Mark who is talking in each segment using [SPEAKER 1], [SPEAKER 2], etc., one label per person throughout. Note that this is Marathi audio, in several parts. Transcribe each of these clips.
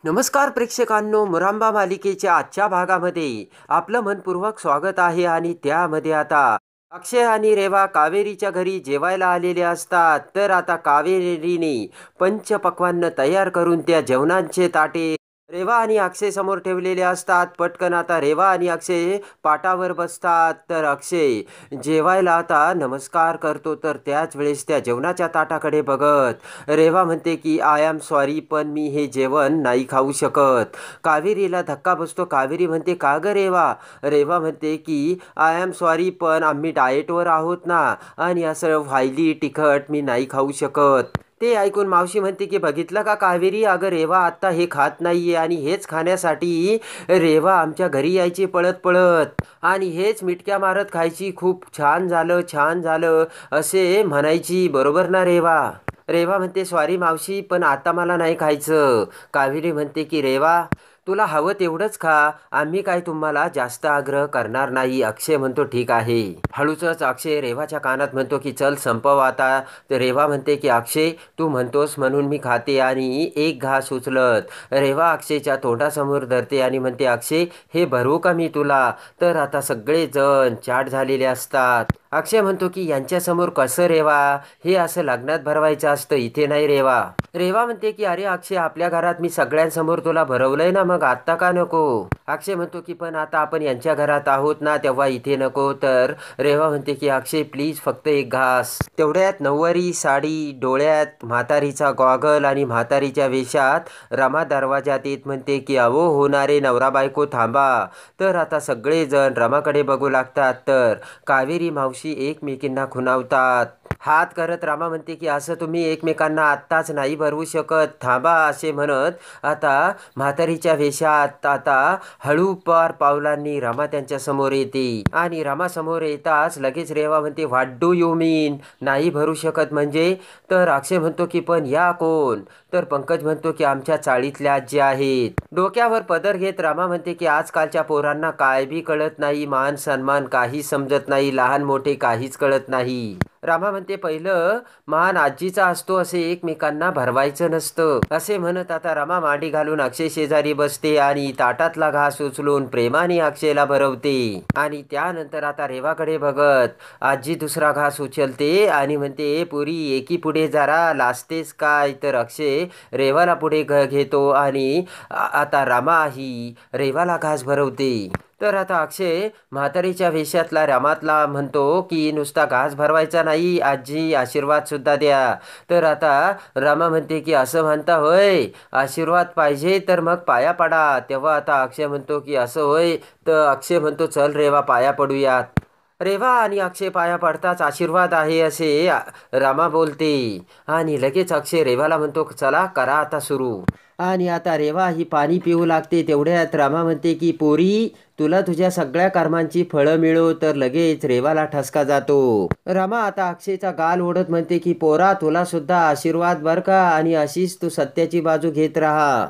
[SPEAKER 1] नमस्कार प्रेक्षकांनो, मुरांबा मालिकेच्या आजच्या भागामध्ये आपलं मनपूर्वक स्वागत आहे. आणि त्यामध्ये आता अक्षय आणि रेवा कावेरीच्या घरी जेवायला आलेले असतात. तर आता कावेरीने पंचपक्वान्न तयार करून त्या जेवणांचे ताटे रेवा आणि अक्षय समोर ठेवलेले असतात. पटकन आता रेवा आणि अक्षय पाटावर बसतात. तर अक्षय जेवायला आता नमस्कार करतो. तर त्याच वेळेस त्या जेवणाच्या ताटाकडे बघत रेवा म्हणते की आय एम सॉरी, पण मी हे जेवण नाही खाऊ शकत. कावेरीला धक्का बसतो. कावेरी म्हणते का ग रेवा? रेवा म्हणते की आय एम सॉरी, पण आम्ही डाएटवर आहोत ना, आणि असं व्हायली तिखट मी नाही खाऊ शकत. ते ऐकून मावशी म्हणते की बघितलं का कावेरी, अगं रेवा आत्ता हे खात नाहीये आणि हेच खाण्यासाठी रेवा आमच्या घरी यायची पळत पळत, आणि हेच मिटक्या मारत खायची. खूप छान झालं, छान झालं असे म्हणायची. बरोबर ना रेवा? रेवा म्हणते सॉरी मावशी, पण आता मला नाही खायचं. कावेरी म्हणते की रेवा तुला हवं तेवढंच खा, आम्ही काय तुम्हाला जास्त आग्रह करणार नाही. अक्षय म्हणतो ठीक आहे. हळूच अक्षय रेवाच्या कानात म्हणतो की चल संपव आता. तर रेवा म्हणते की अक्षय तू म्हणतोस म्हणून मी खाते, आणि एक घास उचलत रेवा अक्षयच्या तोंडासमोर धरते आणि म्हणते अक्षय हे भरवू का मी तुला? तर आता सगळेजण चाट झालेले असतात. अक्षय म्हणतो की यांच्यासमोर कसं रेवा, हे असं लग्नात भरवायचं असतं, इथे नाही रेवा. रेवा म्हणते की अरे अक्षय आपल्या घरात मी सगळ्यांसमोर तुला भरवलंय ना, मग आता का नको? अक्षय म्हणतो की पण आता आपण यांच्या घरात आहोत ना, तेव्हा इथे नको. तर रेवा म्हणते की अक्षय प्लीज फक्त एक घास. तेवढ्यात नऊवारी साडी, डोळ्यात म्हातारीचा गॉगल आणि म्हातारीच्या वेशात रमा दरवाजात येत म्हणते की अहो होणारे नवरा बायको थांबा. तर आता सगळेजण रमाकडे बघू लागतात. तर कावेरी मावशी एकमेकींना खुणावतात. हात करत रामा म्हणते की असं तुम्ही एकमेकांना आत्ताच नाही भरवू शकत, थांबा असे म्हणत आता म्हातारीच्या वेशात आता हळूपार पावलांनी रमा त्यांच्या समोर येते. आणि रमा समोर येताच लगेच रेवा म्हणते व्हॉट डू यू मीन, नाही भरू शकत म्हणजे? तर अक्षय म्हणतो की पण या कोण? तर पंकज म्हणतो की आमच्या चाळीतल्या आजी आहेत. डोक्यावर पदर घेत रमा म्हणते की आजकालच्या पोरांना काय बी कळत नाही, मान सन्मान काहीच समजत नाही, लहान मोठे काहीच कळत नाही. रामा म्हणते पहिलं मान आजीचा असतो, असे एकमेकांना भरवायचं नसतं. असे म्हणत आता रमा मांडी घालून अक्षय शेजारी बसते आणि ताटातला घास उचलून प्रेमाने अक्षयला भरवते. आणि त्यानंतर आता रेवाकडे बघत आजी दुसरा घास उचलते आणि म्हणते पुरी एकी पुढे जरा लाजतेस काय? तर अक्षय रेवाला पुढे घेतो आणि आता रमा ही रेवाला घास भरवते. तर आता अक्षय म्हातारीच्या वेशातला रमातला म्हणतो की नुसता घास भरवायचा नाही, आजी आशीर्वाद सुद्धा द्या. तर आता रमा म्हणते की असं म्हणता होय, आशीर्वाद पाहिजे तर मग पाया पडा. तेव्हा आता अक्षय म्हणतो की असं होय. तर अक्षय म्हणतो चल रेवा पाया पडूयात. रेवा आणि अक्षय पाया पडताच आशीर्वाद आहे असे रमा बोलते. आणि लगेच अक्षय रेवाला म्हणतो चला करा आता सुरू. आणि आता रेवा ही पाणी पिऊ लागते. तेवढ्यात रमा म्हणते की पोरी तुला तुझ्या सगळ्या कर्मांची फळं मिळो. तर लगेच रेवाला ठसका जातो. रमा आता अक्षयचा गाल ओढत म्हणते की पोरा तुला सुद्धा आशीर्वाद बर का, आणि अशीच तू सत्याची बाजू घेत राहा.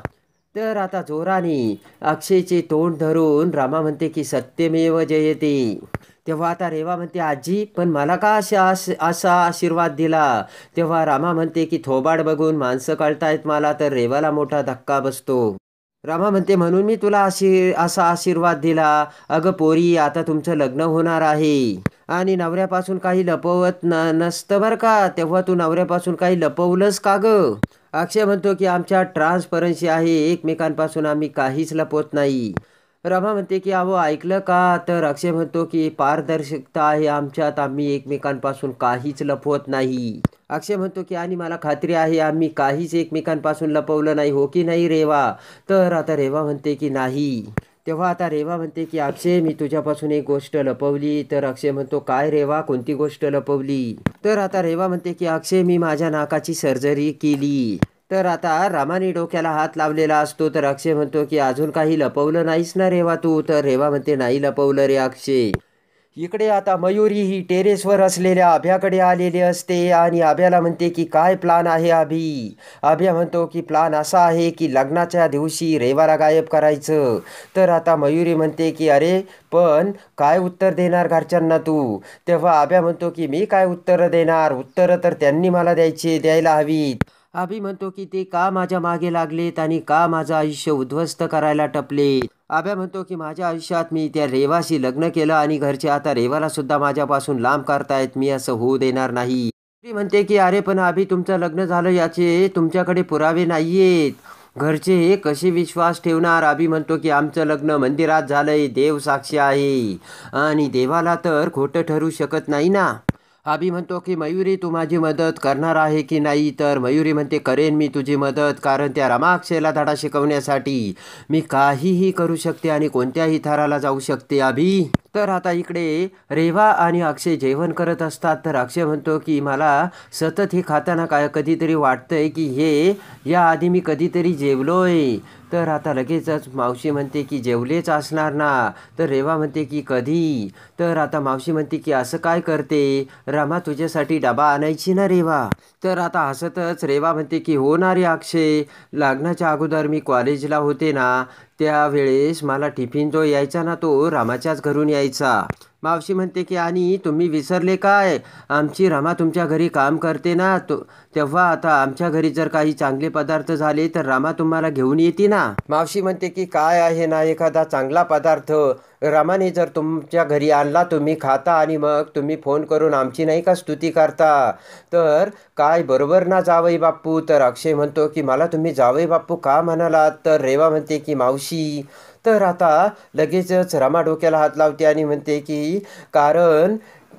[SPEAKER 1] तर आता जोराने अक्षयचे तोंड धरून रमा म्हणते की सत्यमेव जयते. तेव्हा आता रेवा म्हणते आजी पण मला का असा आशीर्वाद दिला? तेव्हा रामा म्हणते की थोबाड बघून माणसं कळतायत मला. तर रेवाला मोठा धक्का बसतो. रामा म्हणते म्हणून मी तुला असा आशीर्वाद दिला. अगं पोरी आता तुमचं लग्न होणार आहे आणि नवऱ्यापासून काही लपवत नसतं बरं का. तेव्हा तू नवऱ्यापासून काही लपवलंस का ग? अक्षय म्हणतो की आमच्या ट्रान्सपरन्सी आहे, एकमेकांपासून आम्ही काहीच लपवत नाही. रमा म्हणते की अहो ऐकलं का? तर अक्षय म्हणतो की पारदर्शकता आहे आमच्यात, आम्ही एकमेकांपासून काहीच लपवत नाही. अक्षय म्हणतो की आणि मला खात्री आहे आम्ही काहीच एकमेकांपासून लपवलं नाही, हो की नाही रेवा? तर आता रेवा म्हणते की नाही. तेव्हा आता रेवा म्हणते की अक्षय मी तुझ्यापासून एक गोष्ट लपवली. तर अक्षय म्हणतो काय रेवा, कोणती गोष्ट लपवली? तर आता रेवा म्हणते की अक्षय मी माझ्या नाकाची सर्जरी केली. तर आता रामाने डोक्याला हात लावलेला असतो. तर अक्षय म्हणतो की अजून काही लपवलं नाहीस ना रेवा तू? तर रेवा म्हणते नाही लपवलं रे अक्षय. इकडे आता मयुरी ही टेरेसवर असलेल्या अभ्याकडे आलेली असते आणि अभ्याला म्हणते की काय प्लान आहे अभि? अभ्या म्हणतो की प्लान असा आहे की लग्नाच्या दिवशी रेवाला गायब करायचं. तर आता मयुरी म्हणते की अरे पण काय उत्तर देणार घरच्यांना तू? तेव्हा अभ्या म्हणतो की मी काय उत्तर देणार, उत्तरं तर त्यांनी मला द्यायला हवीत. अभि म्हणतो की ते का माझ्या मागे लागलेत आणि का माझं आयुष्य उद्ध्वस्त करायला टपले. अभ्या म्हणतो की माझ्या आयुष्यात मी त्या रेवाशी लग्न केलं आणि घरचे आता रेवाला सुद्धा माझ्यापासून लांब करतायत. मी असं होऊ देणार नाही. ती म्हणते की अरे पण अभि तुमचं लग्न झालं याचे तुमच्याकडे पुरावे नाहीयेत. घरचे कसे विश्वास ठेवणार. अभि म्हणतो की आमचं लग्न मंदिरात झालंय. देव साक्षी आहे आणि देवाला तर खोटं ठरू शकत नाही ना. अभि म्हणतो की मयुरी तू माझी मदत करणार आहे की नाही. तर मयुरी म्हणते करेन मी तुझी मदत, कारण त्या रमाक्षेला धडा शिकवण्यासाठी मी काहीही करू शकते आणि कोणत्याही थराला जाऊ शकते अभि. तर आता इकडे रेवा आणि अक्षय जेवण करत असतात. तर अक्षय म्हणतो की मला सतत हे खाताना काय कधीतरी वाटतंय की हे याआधी मी कधीतरी जेवलोय. तर आता लगेचच मावशी म्हणते की जेवलेच असणार ना. तर रेवा म्हणते की कधी. तर आता मावशी म्हणते की असं काय करते, रमा तुझ्यासाठी डबा आणायची ना रेवा. तर आता हसतच रेवा म्हणते की हो ना रे अक्षय, लग्नाच्या अगोदर मी कॉलेजला होते ना त्यावेळेस मला टिफिन जो यायचा ना तो रामाच्याच घरून यायचा. मावशी म्हणते की आणि तुम्ही विसरले काय, आमची रमा तुमच्या घरी काम करते ना तेव्हा आता आमच्या घरी जर काही चांगले पदार्थ झाले तर रमा तुम्हाला घेऊन येते ना. मावशी म्हणते की काय आहे ना एखादा चांगला पदार्थ रमाने जर तुमच्या घरी आणला तुम्ही खाता आणि मग तुम्ही फोन करून आमची नाही का स्तुती करता. तर काय बरोबर ना जावई बाप्पू. तर अक्षय म्हणतो की मला तुम्ही जावई बाप्पू का म्हणालात. तर रेवा म्हणते की मावशी. तर आता लगेचच रमा डोक्याला हात लावते आणि म्हणते की कारण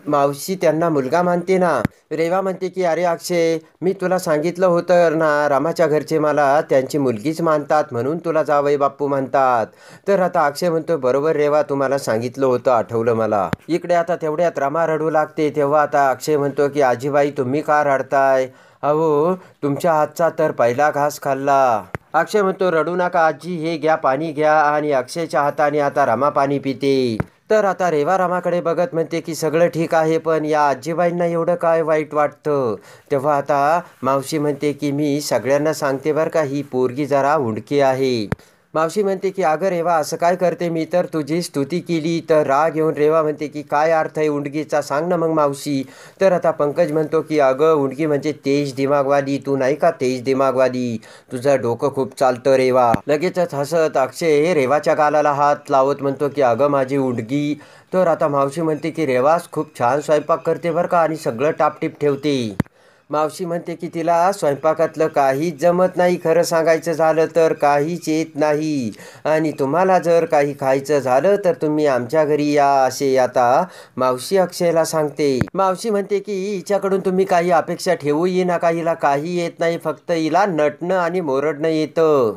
[SPEAKER 1] मावशी त्यांना मुलगा मानते ना. रेवा म्हणते की अरे अक्षय मी तुला सांगितलं होतं ना रामाच्या घरचे मला त्यांची मुलगीच मानतात म्हणून तुला जावई बाप्पू म्हणतात. तर आता अक्षय म्हणतो बरोबर रेवा तुम्हाला सांगितलं होतं, आठवलं मला. इकडे आता तेवढ्यात रमा रडू लागते. तेव्हा आता अक्षय म्हणतो की आजीबाई तुम्ही का रडताय, अहो तुमच्या हातचा तर पहिला घास खाल्ला. अक्षय म्हणतो रडू नका आजी, हे घ्या पाणी घ्या. आणि अक्षयच्या हाताने आता रमा पाणी पिते. तर आता रेवा रमाकडे बघत म्हणते की सगळं ठीक आहे पण या आजीबाईंना एवढं काय वाईट वाटतं. तेव्हा आता मावशी म्हणते की मी सगळ्यांना सांगते बरं का ही पोरगी जरा हुंडकी आहे. मावशी म्हणते की अगं रेवा असं काय करते, मी तर तुझी स्तुती केली. तर राग येऊन रेवा म्हणते की काय अर्थ आहे उंडगीचा, सांग ना मग मावशी. तर आता पंकज म्हणतो की अगं उंडगी म्हणजे तेज दिमागवाली, तू नाही का तेज दिमागवाली, तुझं डोकं खूप चालतं रेवा. लगेचच हसत अक्षय रेवाच्या गालाला हात लावत म्हणतो की अगं माझी उंडगी. तर आता मावशी म्हणते की रेवास खूप छान स्वयंपाक करते बरं का आणि सगळं टापटीप ठेवते. मावशी म्हणते की तिला स्वयंपाकातलं काहीच जमत नाही, खरं सांगायचं झालं तर काहीच येत नाही. आणि तुम्हाला जर काही खायचं झालं तर तुम्ही आमच्या घरी या असे आता मावशी अक्षयला सांगते. मावशी म्हणते की हिच्याकडून तुम्ही काही अपेक्षा ठेवूही नका, हिला काही येत नाही, फक्त हिला नटणं आणि मोरडणं येतं.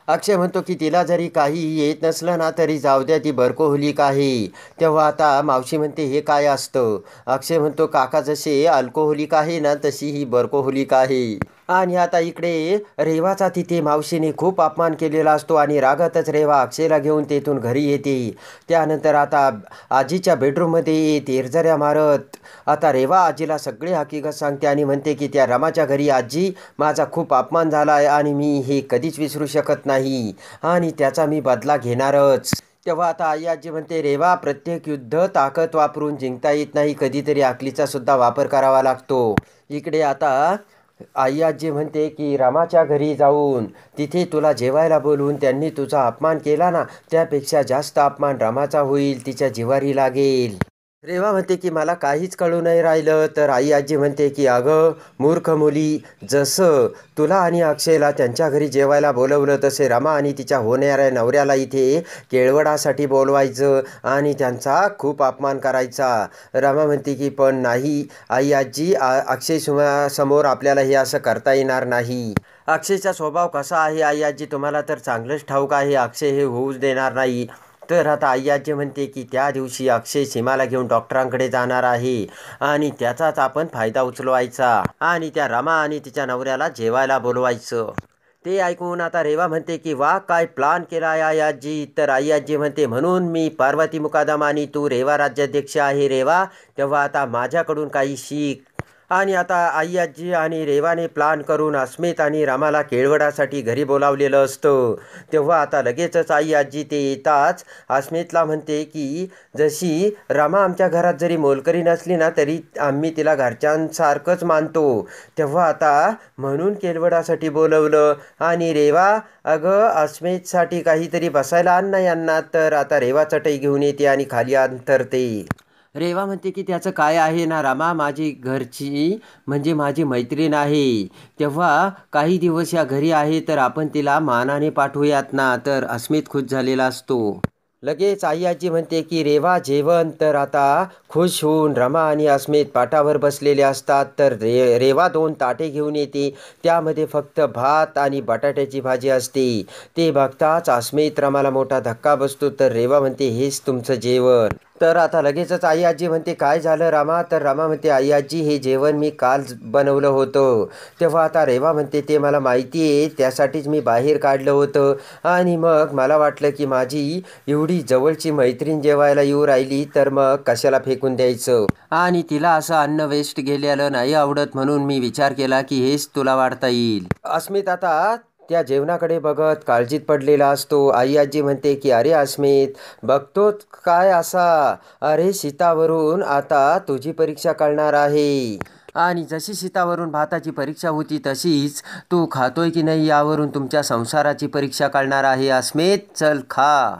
[SPEAKER 1] अक्षय म्हणतो की तिला जरी काही येत नसलं ना तरी जाऊ द्या, ती बर्कोहोलिक आहे. तेव्हा आता मावशी म्हणते हे काय असतं. अक्षय म्हणतो काका जसे अल्कोहोलिक आहे ना तशी ही बर्कोहोलिक आहे. आणि आता इकडे रेवाचा तिथे मावशीने खूप अपमान केलेला असतो आणि रागातच रेवा अक्षयला घेऊन तेथून घरी येते. त्यानंतर आता आजीच्या बेडरूममध्ये तिरझऱ्या मारत आता रेवा आजीला सगळी हकीकत सांगते आणि म्हणते की त्या रमाच्या घरी आजी माझा खूप अपमान झाला आहे आणि मी हे कधीच विसरू शकत नाही आणि त्याचा मी बदला घेणारच. तेव्हा आता आई आजी म्हणते रेवा प्रत्येक युद्ध ताकद वापरून जिंकता येत नाही, कधीतरी अकलीचा सुद्धा वापर करावा लागतो. इकडे आता आई आजी म्हणते की रामाच्या घरी जाऊन तिथे तुला जेवायला बोलवून त्यांनी तुझा अपमान केला ना त्यापेक्षा जास्त अपमान रामाचा होईल, तिच्या जिवारी लागेल. रेवा म्हणते की मला काहीच कळू नाही राहिलं. तर आई आजी म्हणते की अगं मूर्ख मुली, जसं तुला आणि अक्षयला त्यांच्या घरी जेवायला बोलवलं तसे रमा आणि तिच्या होणाऱ्या नवऱ्याला इथे केळवडासाठी बोलवायचं आणि त्यांचा खूप अपमान करायचा. रमा म्हणते की पण नाही आई आजी, अक्षय समोर आपल्याला हे असं करता येणार नाही. अक्षयचा स्वभाव कसा आहे आई आजी तुम्हाला तर चांगलंच ठाऊक आहे, अक्षय हे होऊच देणार नाही. तर आता आई आजी म्हणते की त्या दिवशी अक्षय सीमाला घेऊन डॉक्टरांकडे जाणार आहे आणि त्याचाच आपण फायदा उचलवायचा आणि त्या रमा आणि तिच्या नवऱ्याला जेवायला बोलवायचं. ते ऐकून आता रेवा म्हणते की वा काय प्लान केला आहे आई आजी. तर आई आजी म्हणते म्हणून मी पार्वती मुकादम आणि तू रेवा राज्याध्यक्ष आहे रेवा, तेव्हा आता माझ्याकडून काही शिक. आणि आता आई आजी आणि रेवाने प्लान करून अस्मित आणि रामाला केळवडासाठी घरी बोलावलेलं असतं. तेव्हा आता लगेचच आई आजी ते येताच अस्मितला म्हणते की जशी रमा आमच्या घरात जरी मोलकरी नसली ना तरी आम्ही तिला घरच्यांसारखंच मानतो. तेव्हा आता म्हणून केळवडासाठी बोलवलं. आणि रेवा अगं अस्मितसाठी काहीतरी बसायला आण ना यांना. तर आता रेवा चटई घेऊन येते आणि खाली अंतरते. रेवा म्हणते की त्याचं काय आहे ना रमा, माझी घरची म्हणजे माझी मैत्रीण आहे. तेव्हा काही दिवस या घरी आहे तर आपण तिला मानाने पाठवूयात ना. तर अस्मित खुश झालेला असतो. लगेच आई आजी म्हणते की रेवा जेवण. तर आता खुश होऊन रमा आणि अस्मित पाटावर बसलेले असतात. तर रेवा 2 ताटे घेऊन येते. त्यामध्ये फक्त भात आणि बटाट्याची भाजी असते. ते बघताच अस्मित रमाला मोठा धक्का बसतो. तर रेवा म्हणते हेच तुमचं जेवण. तर आता लगेचच आई आजी म्हणते काय झालं रमा. तर रमा म्हणते आई आजी हे जेवण मी काल बनवलं होतं. तेव्हा आता रेवा म्हणते ते मला माहिती आहे, त्यासाठीच मी बाहेर काढलं होतं. आणि मग मला वाटलं की माझी एवढी जवळची मैत्रीण जेवायला येऊ राहिली तर मग कशाला फेकून द्यायचं. आणि तिला असं अन्न वेस्ट गेलेलं नाही आवडत म्हणून मी विचार केला की हेच तुला वाढता येईल. अस्मित आता त्या जेवणाकडे बघत काळजीत पडलेला असतो. आई आजी म्हणते की अरे अस्मित बघतोच काय असा. अरे शीतावरून आता तुझी परीक्षा कळणार आहे. आणि जशी शीतावरून भाताची परीक्षा होती तशीच तू खातोय की नाही यावरून तुमच्या संसाराची परीक्षा कळणार आहे. अस्मित चल खा.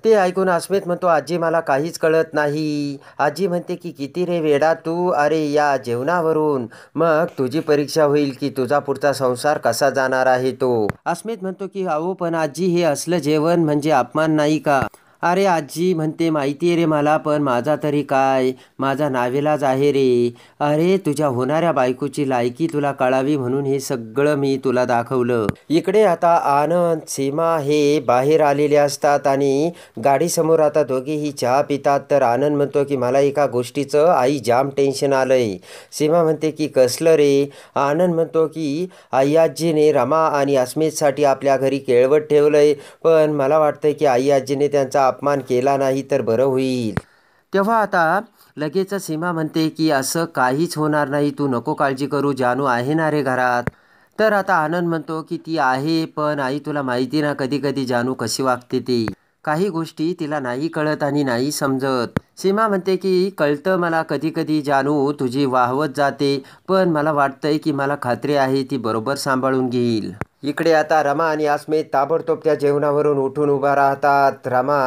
[SPEAKER 1] ते ऐकून अस्मित म्हणतो आजी मला काहीच कळत नाही. आजी म्हणते की किती रे वेडा तू. अरे या जेवणावरून मग तुझी परीक्षा होईल की तुझा पुढचा संसार कसा जाणार आहे तो. अस्मित म्हणतो की अहो पण आजी हे असलं जेवण म्हणजे अपमान नाही का. अरे आजी म्हणते माहिती आहे रे मला, पण माझा तरी काय, माझा नावेलाज आहे रे. अरे तुझ्या होणाऱ्या बायकोची लायकी तुला कळावी म्हणून हे सगळं मी तुला दाखवलं. इकडे आता आनंद सीमा हे बाहेर आलेले असतात आणि गाडीसमोर आता दोघेही चहा पितात. तर आनंद म्हणतो की मला एका गोष्टीचं आई जाम टेन्शन आलंय. सीमा म्हणते की कसलं रे. आनंद म्हणतो की आई आजीने रमा आणि अस्मितसाठी आपल्या घरी केळवट ठेवलंय, पण मला वाटतंय की आई आजीने त्यांचा अपमान केला नाही तर बरं होईल. तेव्हा आता लगेच सीमा म्हणते की असं काहीच होणार नाही, तू नको काळजी करू, जानू आहे ना रे घरात. तर आता आनंद म्हणतो की ती आहे, पण आई तुला माहिती ना कधी कधी जानू कशी वागते ती. काही गोष्टी तिला नाही कळत आणि नाही समजत. सीमा म्हणते की कळतं मला कधी कधी जानू तुझी वाहवत जाते, पण मला वाटतंय की मला खात्री आहे ती बरोबर सांभाळून घेईल. इकडे आता रमा आणि अस्मित ताबडतोब त्या जेवणावरून उठून उभा राहतात. रमा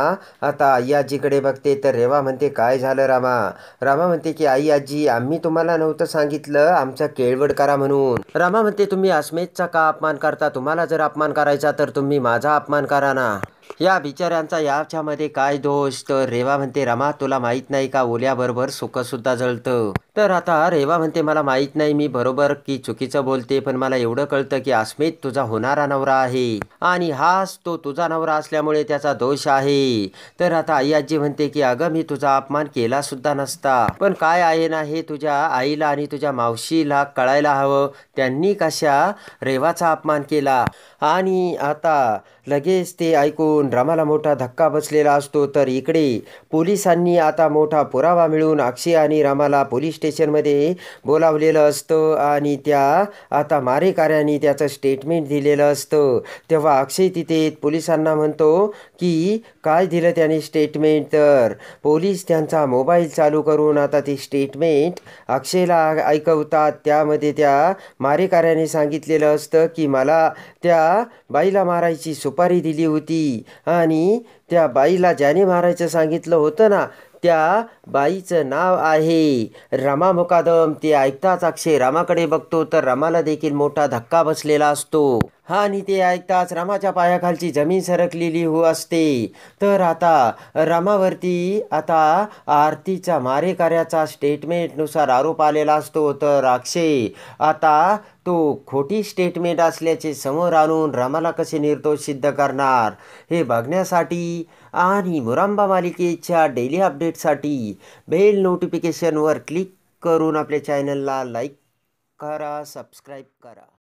[SPEAKER 1] आता आई आजीकडे बघते. तर रेवा म्हणते काय झालं रमा. रमा म्हणते की आई आजी आम्ही तुम्हाला नव्हतं सांगितलं आमचा केळवड करा म्हणून. रमा म्हणते तुम्ही अस्मितचा का अपमान करता. तुम्हाला जर अपमान करायचा तर तुम्ही माझा अपमान करा ना. या बिचाऱ्यांचा याच्यामध्ये काय दोष. तर रेवा म्हणते रमा तुला माहित नाही का ओल्याबरोबर सुखंसुद्धा जळतं. तर आता रेवा म्हणते मला माहित नाही मी बरोबर की चुकीचं बोलते, पण मला एवढं कळतं की अस्मित तुझा होणारा नवरा आहे आणि हाच तो तुझा नवरा असल्यामुळे त्याचा दोष आहे. तर आता आई आजी म्हणते की अगं मी तुझा अपमान केला सुद्धा नसता, पण काय आहे ना हे तुझ्या आईला आणि तुझ्या मावशीला कळायला हवं, त्यांनी कशा रेवाचा अपमान केला. आणि आता लगेच ते ऐकून रमाला मोठा धक्का बसलेला असतो. तर इकडे पोलिसांनी आता मोठा पुरावा मिळून अक्षय आणि रमाला पोलीस स्टेशनमध्ये बोलावलेलं असतं आणि त्या आता मारेकऱ्यांनी त्याचं स्टेटमेंट दिलेलं असतं. तेव्हा अक्षय तिथे पोलिसांना म्हणतो की काय दिलं त्याने स्टेटमेंट. तर पोलीस त्यांचा मोबाईल चालू करून आता ती स्टेटमेंट अक्षयला ऐकवतात. त्यामध्ये त्या मारेकऱ्याने सांगितलेलं असतं की मला त्या बाईला मारायची सुपारी दिली होती आणि त्या बाईला ज्याने मारायचं सांगितलं होतं ना त्या बाईचं नाव आहे रमा मुकादम. ते ऐकताच अक्षय रमाकडे बघतो. तर रमाला देखील मोठा धक्का बसलेला असतो आणि ते ऐकताच रमाच्या पायाखालची जमीन सरकलेली असते. तर आता रमावरती आता आरतीच्या मारेकऱ्याचा स्टेटमेंटनुसार आरोप आलेला असतो. तर अक्षय आता तो खोटी स्टेटमेंट असल्याचे समोर आणून रमाला कसे निर्दोष सिद्ध करणार हे बघण्यासाठी आणि मुरांबा मालिकेच्या डेली अपडेटसाठी बेल नोटिफिकेशनवर क्लिक करून आपल्या चॅनलला लाईक करा, सबस्क्राईब करा.